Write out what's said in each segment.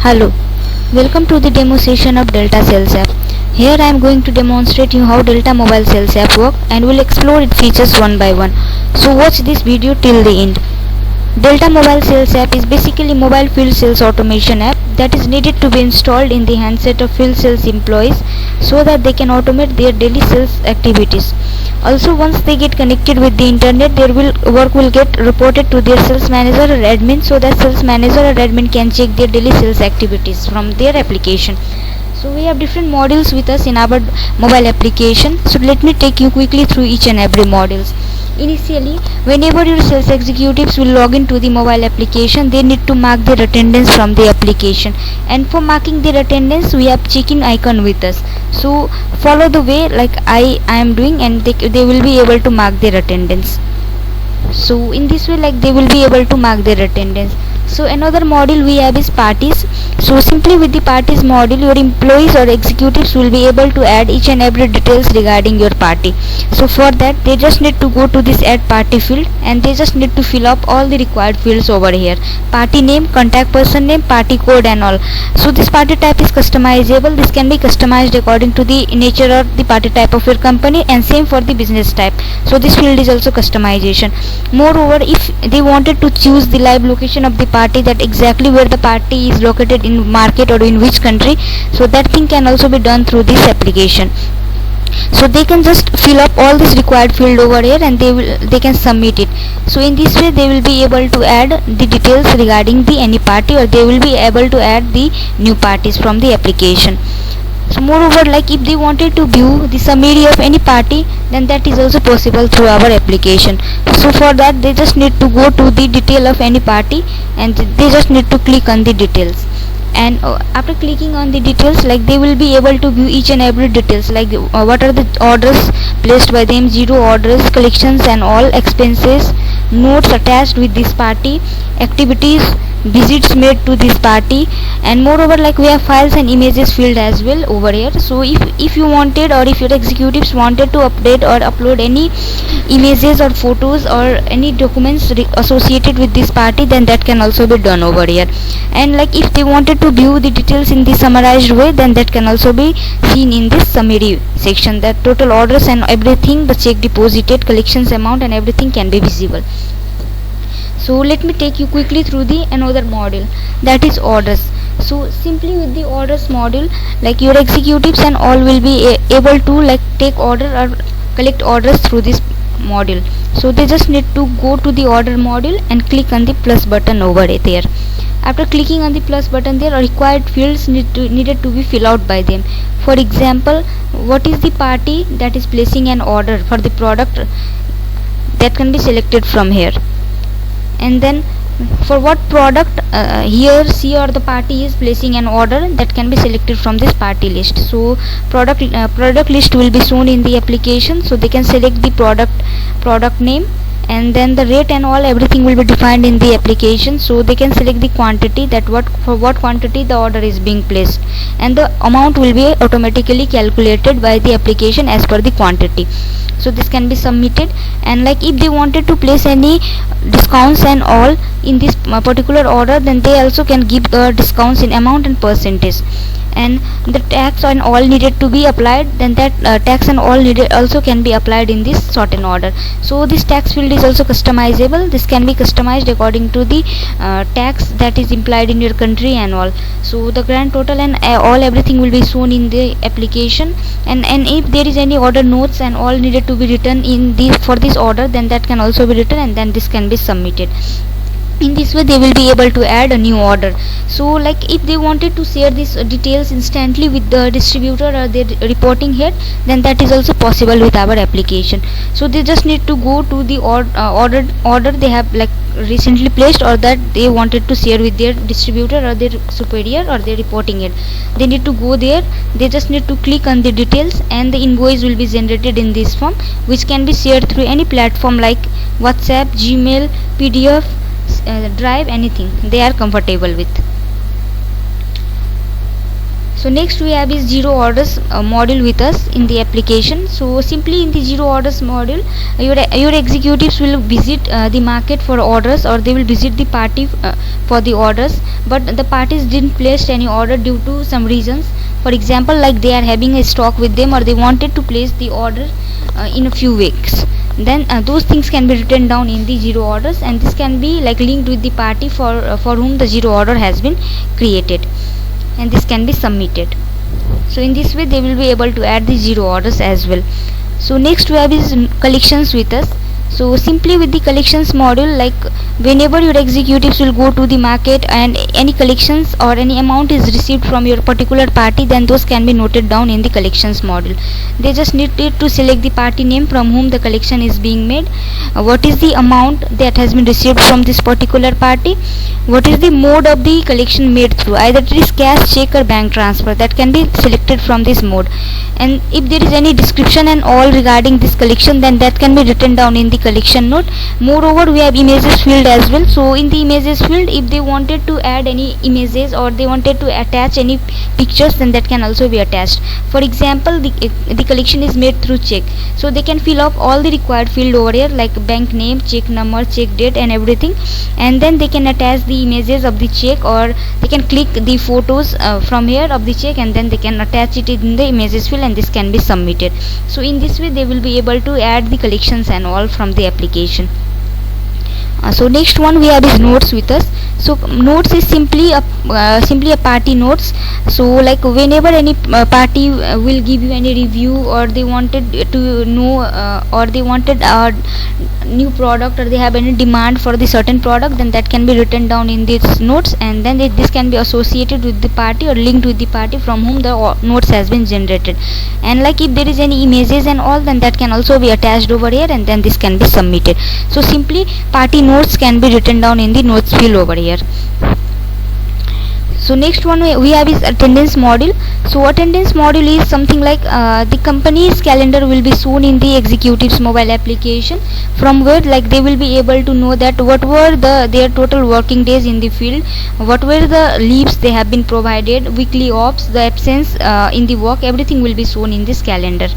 Hello, welcome to the demo session of Delta Sales app. Here I am going to demonstrate you how Delta Mobile Sales app work and will explore its features one by one. So watch this video till the end. Delta Mobile Sales app is basically mobile field sales automation app that is needed to be installed in the handset of field sales employees so that they can automate their daily sales activities. Also, once they get connected with the internet, their work will get reported to their sales manager or admin so that sales manager or admin can check their daily sales activities from their application. So we have different modules with us in our mobile application. So let me take you quickly through each and every modules. Initially, whenever your sales executives will log into the mobile application, they need to mark their attendance from the application. And for marking their attendance, we have check-in icon with us. So follow the way like I am doing, and they will be able to mark their attendance. So in this way, like they will be able to mark their attendance. So another module we have is parties. So simply with the parties module, your employees or executives will be able to add each and every details regarding your party. So for that, they just need to go to this add party field and they just need to fill up all the required fields over here: party name, contact person name, party code and all. So this party type is customizable. This can be customized according to the nature or the party type of your company, and same for the business type. So this field is also customization. Moreover, if they wanted to choose the live location of the party, that exactly where the party is located in market or in which country, so that thing can also be done through this application. So they can just fill up all this required field over here and they can submit it. So in this way they will be able to add the details regarding the any party, or they will be able to add the new parties from the application. So moreover, like if they wanted to view the summary of any party, then that is also possible through our application. So for that, they just need to go to the detail of any party and they just need to click on the details. And after clicking on the details, like they will be able to view each and every details, like what are the orders placed by them, zero orders, collections and all, expenses, notes attached with this party, activities, visits made to this party, and moreover, like we have files and images field as well over here. So if you wanted, or if your executives wanted to update or upload any images or photos or any documents associated with this party, then that can also be done over here. And like if they wanted to view the details in the summarized way, then that can also be seen in this summary section, that total orders and everything, the check deposited, collections amount and everything can be visible. So let me take you quickly through the another module, that is orders. So simply with the orders module, like your executives and all will be able to like take order or collect orders through this module. So they just need to go to the order module and click on the plus button over there. After clicking on the plus button, there are required fields needed to be filled out by them. For example, what is the party that is placing an order for the product, that can be selected from here. And then for what product he or she or the party is placing an order, that can be selected from this party list. So product list will be shown in the application, so they can select the product name, and then the rate and all, everything will be defined in the application. So they can select the quantity, that for what quantity the order is being placed, and the amount will be automatically calculated by the application as per the quantity. So this can be submitted. And like if they wanted to place any discounts and all in this particular order, then they also can give discounts in amount and percentage. And the tax and all needed to be applied, then that tax and all needed also can be applied in this certain order. So this tax field is also customizable. This can be customized according to the tax that is implied in your country and all. So the grand total and all, everything will be shown in the application. And if there is any order notes and all needed to be written in this for this order, then that can also be written, and then this can be submitted. In this way they will be able to add a new order. So like if they wanted to share these details instantly with the distributor or their reporting head, then that is also possible with our application. So they just need to go to the order they have like recently placed, or that they wanted to share with their distributor or their superior or their reporting head. They need to go there, they just need to click on the details, and the invoice will be generated in this form, which can be shared through any platform like WhatsApp, Gmail, PDF, Drive, anything they are comfortable with. So next we have is zero orders module with us in the application. So simply in the zero orders module, your executives will visit the market for orders, or they will visit the party for the orders, but the parties didn't place any order due to some reasons. For example, like they are having a stock with them, or they wanted to place the order in a few weeks. Then those things can be written down in the zero orders, and this can be like linked with the party for whom the zero order has been created, and this can be submitted. So in this way they will be able to add the zero orders as well. So next we have is collections with us. So simply with the collections module, like whenever your executives will go to the market and any collections or any amount is received from your particular party, then those can be noted down in the collections module. They just need to select the party name from whom the collection is being made, what is the amount that has been received from this particular party, what is the mode of the collection made through, either it is cash, check or bank transfer, that can be selected from this mode. And if there is any description and all regarding this collection, then that can be written down in the collection note. Moreover, we have images field as well. So in the images field, if they wanted to add any images or they wanted to attach any pictures, then that can also be attached. For example, the collection is made through check, so they can fill up all the required field over here, like bank name, check number, check date and everything, and then they can attach the images of the check, or they can click the photos from here of the check, and then they can attach it in the images field, and this can be submitted. So in this way they will be able to add the collections and all from the application. So next one we have is notes with us. So notes is simply a party notes. So like whenever any party will give you any review, or they wanted to know or they wanted a new product, or they have any demand for the certain product, then that can be written down in these notes, and then this can be associated with the party or linked with the party from whom the notes has been generated. And like if there is any images and all, then that can also be attached over here, and then this can be submitted. So simply party notes can be written down in the notes field over here. So next one we have is attendance module. So attendance module is something like the company's calendar will be shown in the executives mobile application, from where like they will be able to know that what were their total working days in the field, what were the leaves they have been provided, weekly offs, the absence in the work, everything will be shown in this calendar.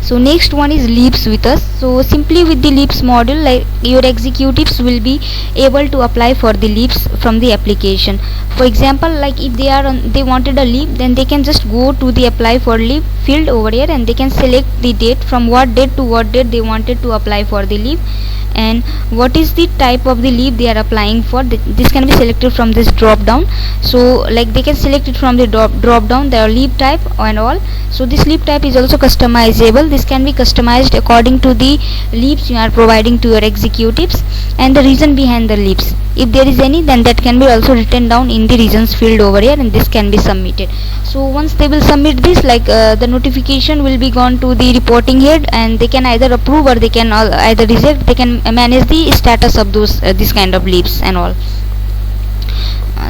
So next one is leaves with us. So simply with the leaves module, like your executives will be able to apply for the leaves from the application. For example, like if they wanted a leave, then they can just go to the apply for leave field over here, and they can select the date, from what date to what date they wanted to apply for the leave, and what is the type of the leave they are applying for. This can be selected from this drop down. So like they can select it from the drop down, their leave type and all. So this leave type is also customizable. This can be customized according to the leaves you are providing to your executives, and the reason behind the leaves, if there is any, then that can be also written down in the reasons field over here, and this can be submitted. So once they will submit this, like the notification will be gone to the reporting head, and they can either approve or they can either reject. They can manage the status of those this kind of leaves and all.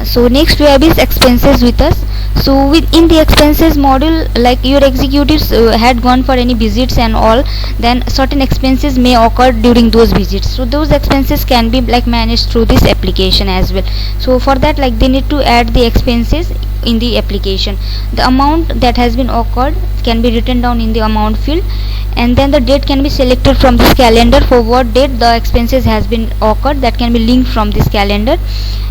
So next we have is expenses with us. So within the expenses module, like your executives had gone for any visits and all, then certain expenses may occur during those visits. So those expenses can be like managed through this application as well. So for that, like they need to add the expenses in the application. The amount that has been occurred can be written down in the amount field, and then the date can be selected from this calendar, for what date the expenses has been occurred, that can be linked from this calendar.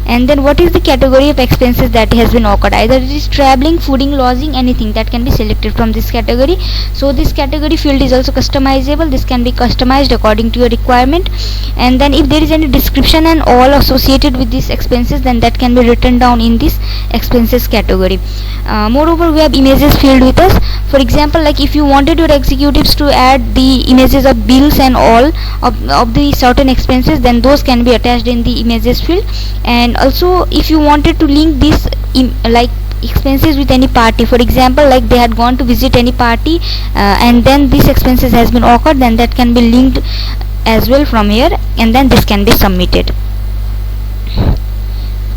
And then what is the category of expenses that has been occurred, either it is traveling, fooding, lodging, anything, that can be selected from this category. So this category field is also customizable. This can be customized according to your requirement. And then if there is any description and all associated with these expenses, then that can be written down in this expenses category. Moreover, we have images field with us. For example, like if you wanted your executives to add the images of bills and all of the certain expenses, then those can be attached in the images field. And also if you wanted to link this like expenses with any party, for example, like they had gone to visit any party and then this expenses has been occurred, then that can be linked as well from here, and then this can be submitted.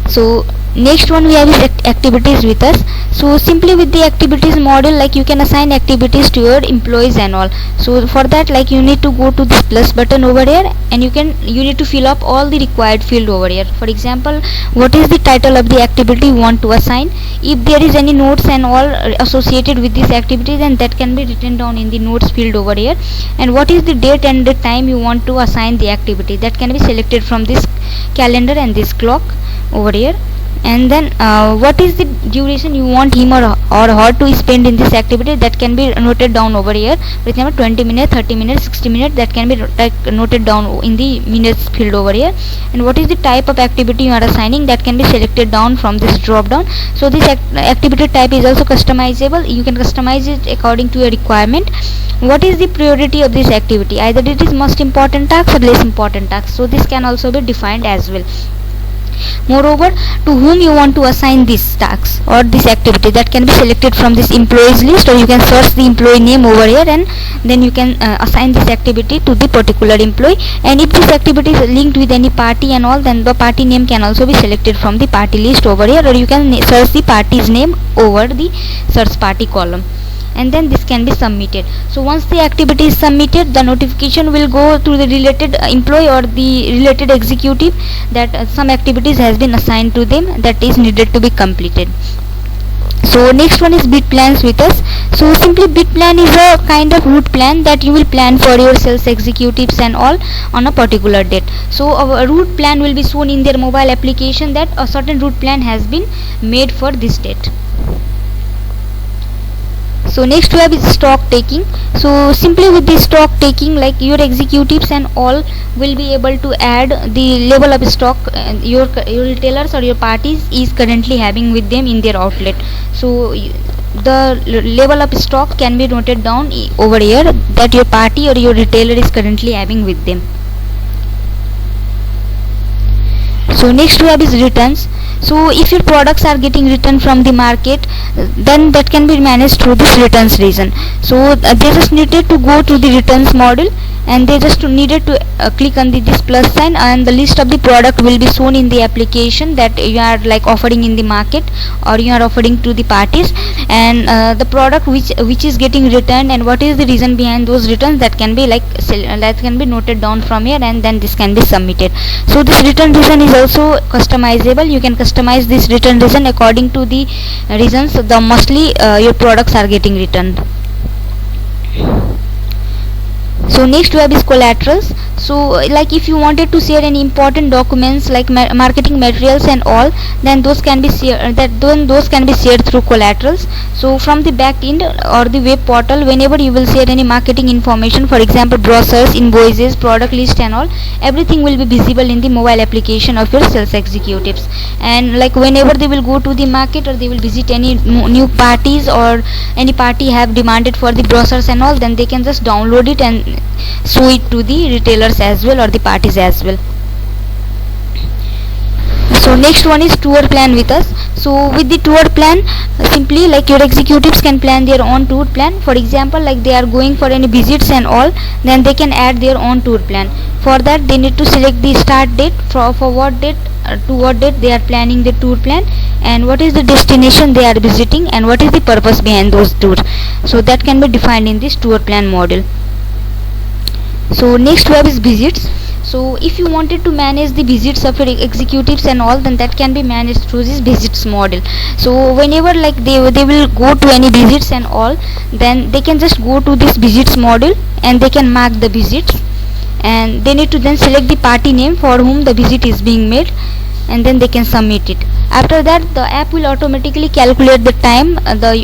So Next one we have is activities with us. So simply with the activities model, like you can assign activities to your employees and all. So for that, like you need to go to this plus button over here, and you need to fill up all the required field over here. For example, what is the title of the activity you want to assign? If there is any notes and all associated with this activity, then that can be written down in the notes field over here. And what is the date and the time you want to assign the activity, that can be selected from this calendar and this clock over here. And then what is the duration you want him or her to spend in this activity, that can be noted down over here. For example, 20 minutes, 30 minutes, 60 minutes, that can be noted down in the minutes field over here. And what is the type of activity you are assigning, that can be selected down from this drop down. So this activity type is also customizable. You can customize it according to your requirement. What is the priority of this activity, either it is most important task or less important task, so this can also be defined as well. Moreover, to whom you want to assign this task or this activity, that can be selected from this employees list, or you can search the employee name over here, and then you can assign this activity to the particular employee. And if this activity is linked with any party and all, then the party name can also be selected from the party list over here, or you can search the party's name over the search party column, and then this can be submitted. So once the activity is submitted, the notification will go to the related employee or the related executive that some activities has been assigned to them, that is needed to be completed. So next one is bid plans with us. So simply bid plan is a kind of route plan that you will plan for your sales executives and all on a particular date. So a route plan will be shown in their mobile application, that a certain route plan has been made for this date. So next we have is stock taking. So simply with this stock taking, like your executives and all will be able to add the level of stock your retailers or your parties is currently having with them in their outlet. So the level of stock can be noted down over here, that your party or your retailer is currently having with them. So next we have is returns. So if your products are getting returned from the market, then that can be managed through this returns region. So they just needed to go to the returns model, and they just needed to click on this plus sign, and the list of the product will be shown in the application that you are like offering in the market or you are offering to the parties, and the product which is getting returned and what is the reason behind those returns, that can be noted down from here, and then this can be submitted. So this return reason is also customizable. You can customize this return reason according to the reasons the mostly your products are getting returned. So next we have is collaterals. So like if you wanted to share any important documents like marketing materials and all, then those can be shared through collaterals. So from the back end or the web portal, whenever you will share any marketing information, for example brochures, invoices, product list and all, everything will be visible in the mobile application of your sales executives. And like whenever they will go to the market or they will visit any new parties, or any party have demanded for the brochures and all, then they can just download it and show it to the retailers as well or the parties as well. So next one is tour plan with us. So with the tour plan, simply like your executives can plan their own tour plan. For example, like they are going for any visits and all, then they can add their own tour plan. For that they need to select the start date, for what date to what date they are planning the tour plan, and what is the destination they are visiting, and what is the purpose behind those tours. So that can be defined in this tour plan model. So next we have is visits. So if you wanted to manage the visits of your executives and all, then that can be managed through this visits model. So whenever like they will go to any visits and all, then they can just go to this visits model and they can mark the visits, and they need to then select the party name for whom the visit is being made, and then they can submit it. After that the app will automatically calculate the time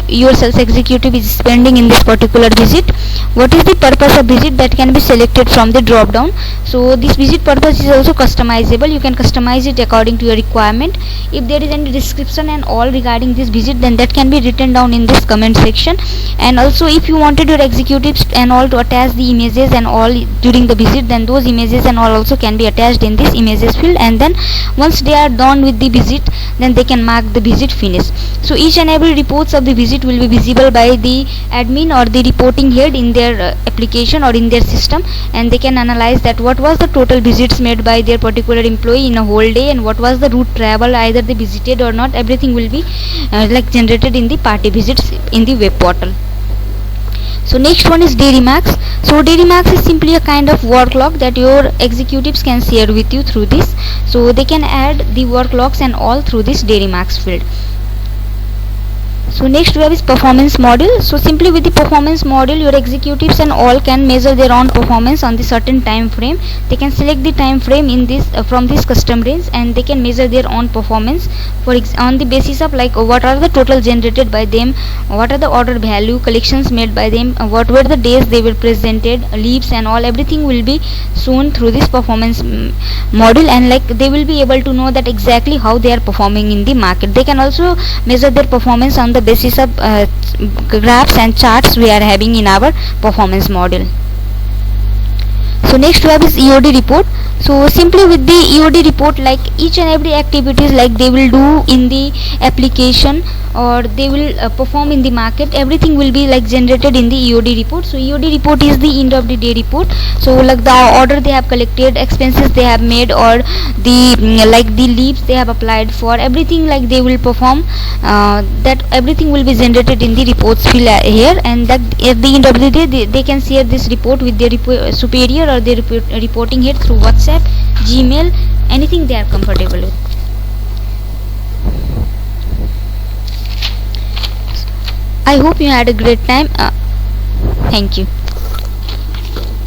your sales executive is spending in this particular visit. What is the purpose of visit, that can be selected from the drop down. So this visit purpose is also customizable. You can customize it according to your requirement. If there is any description and all regarding this visit, then that can be written down in this comment section. And also if you wanted your executives and all to attach the images and all during the visit, then those images and all also can be attached in this images field, and then once they are done with the visit, then they can mark the visit finished. So each and every reports of the visit will be visible by the admin or the reporting head in their application or in their system, and they can analyze that what was the total visits made by their particular employee in a whole day, and what was the route travel, either they visited or not. Everything will be like generated in the party visits in the web portal. So next one is Dairy Max. So Dairy Max is simply a kind of work log that your executives can share with you through this. So they can add the work logs and all through this Dairy Max field. So next we have is performance model. So simply with the performance model, your executives and all can measure their own performance on the certain time frame. They can select the time frame in this from this custom range, and they can measure their own performance on the basis of like what are the total generated by them, what are the order value, collections made by them, what were the days they were presented, leaves and all. Everything will be shown through this performance model, and like they will be able to know that exactly how they are performing in the market. They can also measure their performance on the basis of graphs and charts we are having in our performance model. So next we have is EOD report. So simply with the EOD report, like each and every activities like they will do in the application or they will perform in the market, everything will be like generated in the EOD report. So EOD report is the end of the day report. So like the order they have collected, expenses they have made, or the like the leaves they have applied for, everything like they will perform, that everything will be generated in the reports field here, and that at the end of the day they can share this report with their superior or their reporting head through WhatsApp, Gmail, anything they are comfortable with. I hope you had a great time. Thank you.